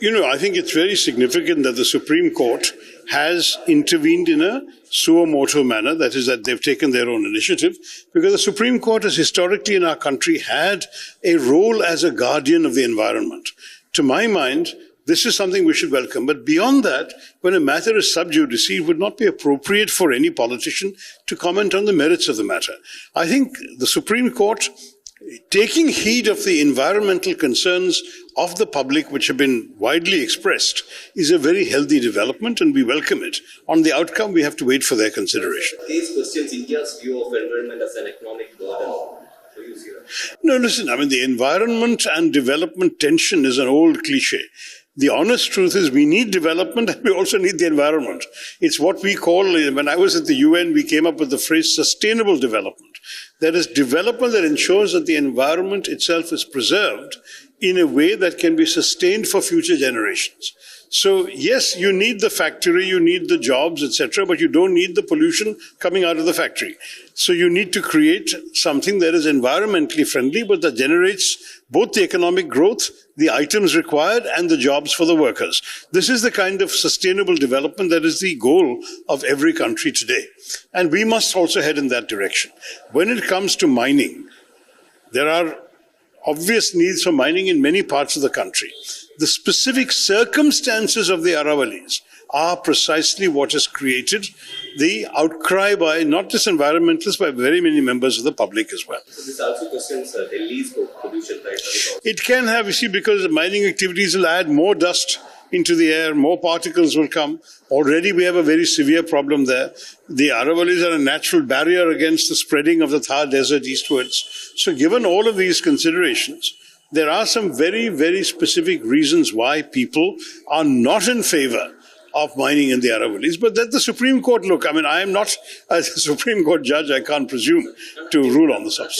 I think it's very significant that the Supreme Court has intervened in a suo motu manner, that is, that they've taken their own initiative, because the Supreme Court has historically in our country had a role as a guardian of the environment. To my mind, this is something we should welcome. But beyond that, when a matter is sub judice, it would not be appropriate for any politician to comment on the merits of the matter. I think the Supreme Court, taking heed of the environmental concerns of the public, which have been widely expressed, is a very healthy development, and we welcome it. On the outcome, we have to wait for their consideration. These questions India's view of environment as an economic burden. No, listen, the environment and development tension is an old cliche. The honest truth is we need development and we also need the environment. It's what we call, when I was at the UN, we came up with the phrase sustainable development. That is development that ensures that the environment itself is preserved in a way that can be sustained for future generations. So yes, you need the factory, you need the jobs, etc., but you don't need the pollution coming out of the factory. So you need to create something that is environmentally friendly, but that generates both the economic growth, the items required, and the jobs for the workers. This is the kind of sustainable development that is the goal of every country today. And we must also head in that direction. When it comes to mining, there are obvious needs for mining in many parts of the country. The specific circumstances of the Aravallis are precisely what has created the outcry by not just environmentalists, but very many members of the public as well. So this also questions Delhi's pollution, right? It can have, because the mining activities will add more dust into the air, more particles will come. Already we have a very severe problem there. The Aravallis are a natural barrier against the spreading of the Thar Desert eastwards. So given all of these considerations, there are some very, very specific reasons why people are not in favor of mining in the Aravallis. But let the Supreme Court look. I am not a Supreme Court judge. I can't presume to rule on the substance.